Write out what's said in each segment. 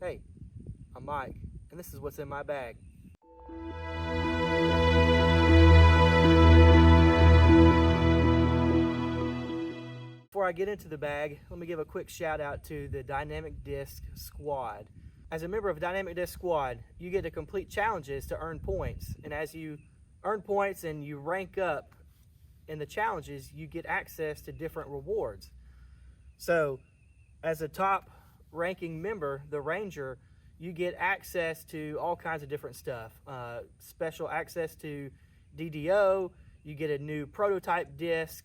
Hey, I'm Mike, and this is what's in my bag. Before I get into the bag, let me give a quick shout out to the Dynamic Disc Squad. As a member of Dynamic Disc Squad, you get to complete challenges to earn points, and as you earn points and you rank up in the challenges, you get access to different rewards. So, as a top ranking member, the Ranger, you get access to all kinds of different stuff. Special access to DDO, you get a new prototype disc,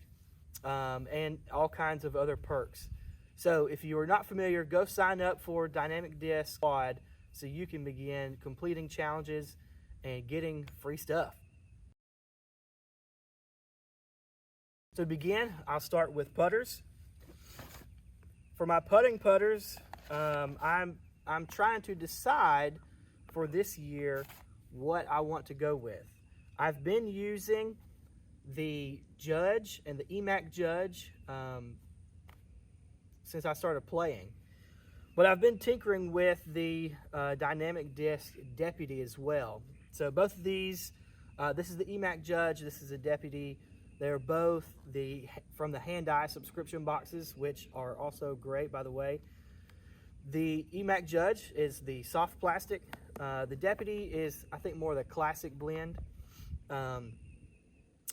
and all kinds of other perks. So if you are not familiar, go sign up for Dynamic Disc Squad so you can begin completing challenges and getting free stuff. To begin, I'll start with putters. For my putting putters, I'm trying to decide for this year what I want to go with. I've been using the Judge and the EMAC Judge since I started playing, but I've been tinkering with the Dynamic Disc Deputy as well. So both of these, this is the EMAC Judge, this is a Deputy. They're both from the Hand-Eye subscription boxes, which are also great, by the way. The EMAC Judge is the soft plastic. The Deputy is, I think, more the classic blend.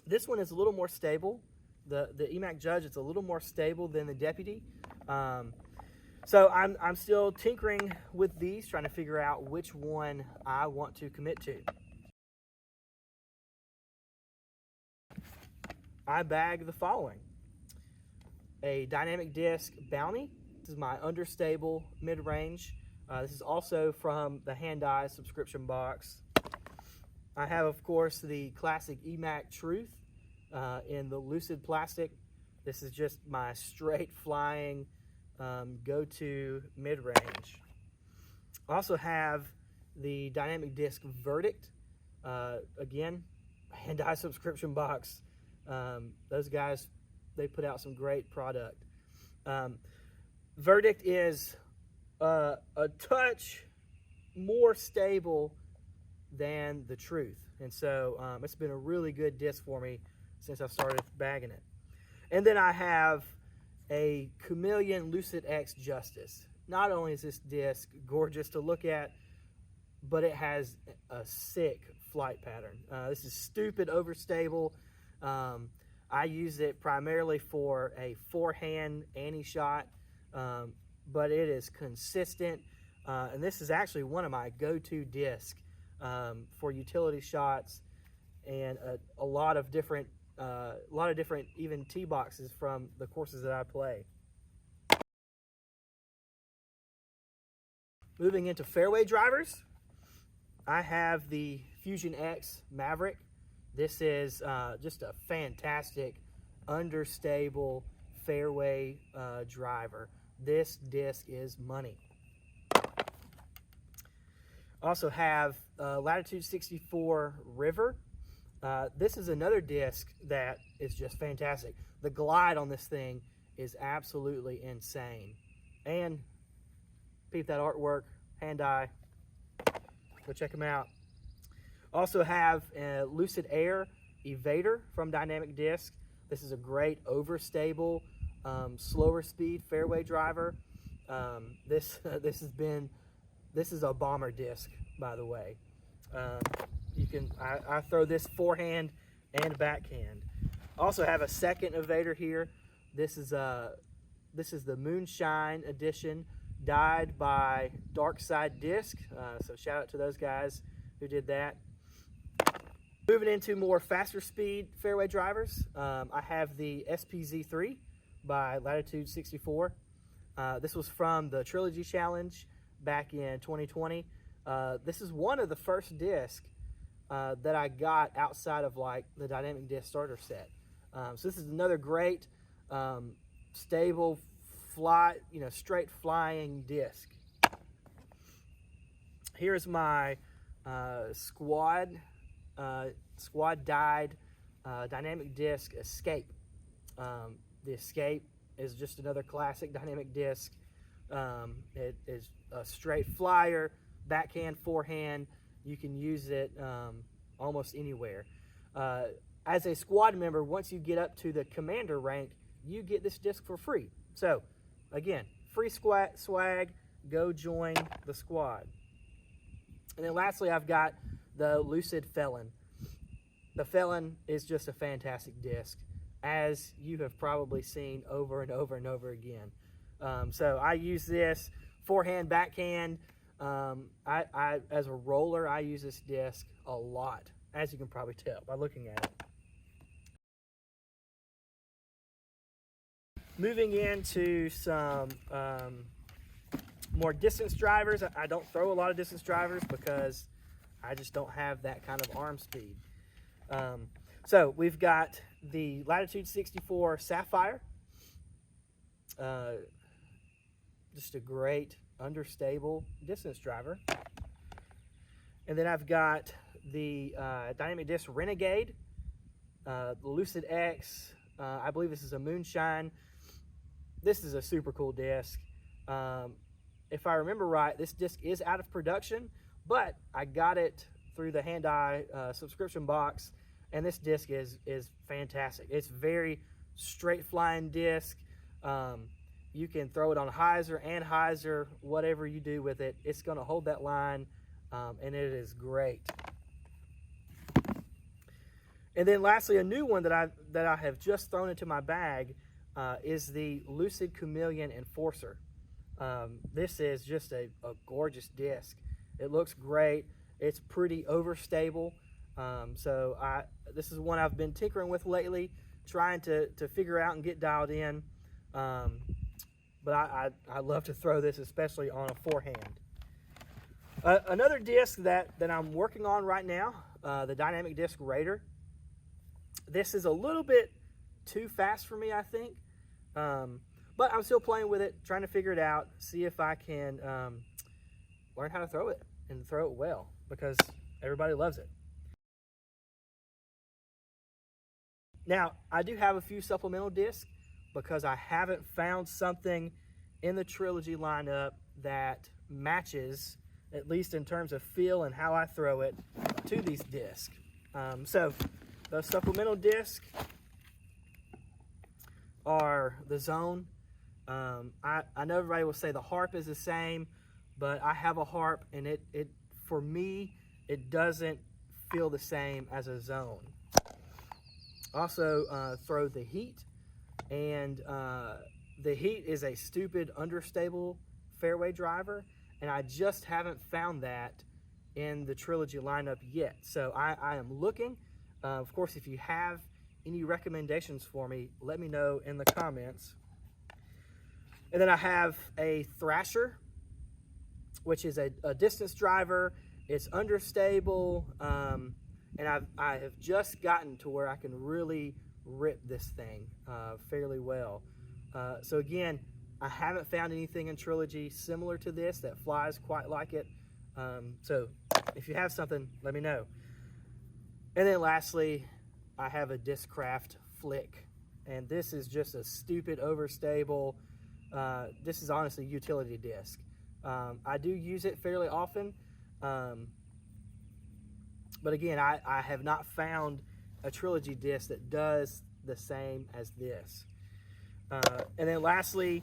This one is a little more stable. The EMAC Judge is a little more stable than the Deputy. So I'm still tinkering with these, trying to figure out which one I want to commit to. I bag the following: a Dynamic Disc Bounty. This is my understable mid-range. This is also from the Hand-Eye subscription box. I have, of course, the classic EMAC Truth in the Lucid plastic. This is just my straight flying go-to mid-range. I also have the Dynamic Disc Verdict. Again, Hand-Eye subscription box. Those guys, they put out some great product. Verdict is a touch more stable than the Truth, and so it's been a really good disc for me since I started bagging it. And then I have a Chameleon Lucid X Justice. Not only is this disc gorgeous to look at, but it has a sick flight pattern. This is stupid overstable. I use it primarily for a forehand anti-shot, but it is consistent, and this is actually one of my go-to discs for utility shots and a lot of different even tee boxes from the courses that I play. Moving into fairway drivers, I have the Fusion X Maverick. This is just a fantastic understable fairway driver. This disc is money. Also have Latitude 64 River. This is another disc that is just fantastic. The glide on this thing is absolutely insane. And peep that artwork, Hand-Eye. Go check them out. Also have Lucid Air Evader from Dynamic Disc. This is a great overstable, slower speed fairway driver. This is a bomber disc, by the way. I throw this forehand and backhand. Also have a second Evader here. This is the Moonshine edition, dyed by Dark Side Disc. So shout out to those guys who did that. Moving into more faster speed fairway drivers, I have the SPZ3 by Latitude 64. This was from the Trilogy Challenge back in 2020. This is one of the first discs that I got outside of like the Dynamic Disc starter set. So this is another great stable straight flying disc. Here's my squad dyed Dynamic Disc Escape. The Escape is just another classic Dynamic Disc. It is a straight flyer, backhand, forehand. You can use it almost anywhere. As a squad member, once you get up to the commander rank, you get this disc for free. So, again, free swag, go join the squad. And then lastly, I've got the Lucid Felon. The Felon is just a fantastic disc, as you have probably seen over and over and over again. So I use this forehand, backhand. As a roller, I use this disc a lot, as you can probably tell by looking at it. Moving into some more distance drivers. I don't throw a lot of distance drivers because I just don't have that kind of arm speed. So we've got the Latitude 64 Sapphire. Just a great understable distance driver. And then I've got the Dynamic Disc Renegade, the Lucid X. I believe this is a Moonshine. This is a super cool disc. If I remember right, this disc is out of production, but I got it through the Hand-Eye subscription box, and this disc is fantastic. It's very straight flying disc. You can throw it on hyzer and hyzer, whatever you do with it. It's going to hold that line, and it is great. And then lastly, a new one that I have just thrown into my bag is the Lucid Chameleon Enforcer. This is just a gorgeous disc. It looks great. It's pretty overstable. So this is one I've been tinkering with lately, trying to figure out and get dialed in. But I love to throw this, especially on a forehand. Another disc that I'm working on right now, the Dynamic Disc Raider. This is a little bit too fast for me, I think. But I'm still playing with it, trying to figure it out, see if I can learn how to throw it and throw it well, because everybody loves it. Now, I do have a few supplemental discs because I haven't found something in the Trilogy lineup that matches, at least in terms of feel and how I throw it, to these discs. So those supplemental discs are the Zone. I know everybody will say the Harp is the same, but I have a Harp, and it for me, it doesn't feel the same as a Zone. Also throw the Heat, and the Heat is a stupid understable fairway driver, and I just haven't found that in the Trilogy lineup yet. So I am looking. Of course, if you have any recommendations for me, let me know in the comments. And then I have a Thrasher, which is a distance driver. It's understable, and I have just gotten to where I can really rip this thing fairly well. So again, I haven't found anything in Trilogy similar to this that flies quite like it. So if you have something, let me know. And then lastly, I have a Discraft Flick, and this is just a stupid overstable. This is honestly a utility disc. I do use it fairly often, but again, I have not found a Trilogy disc that does the same as this. And then lastly,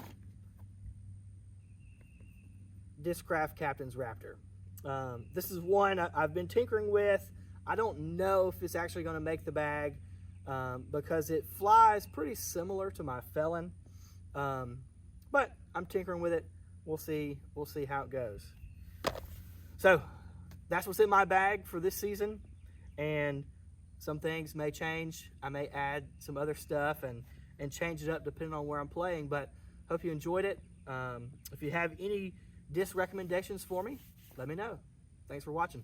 Discraft Captain's Raptor. This is one I've been tinkering with. I don't know if it's actually going to make the bag because it flies pretty similar to my Felon, but I'm tinkering with it. We'll see how it goes. So that's what's in my bag for this season, and some things may change. I may add some other stuff and change it up depending on where I'm playing, but hope you enjoyed it. If you have any disc recommendations for me, let me know. Thanks for watching.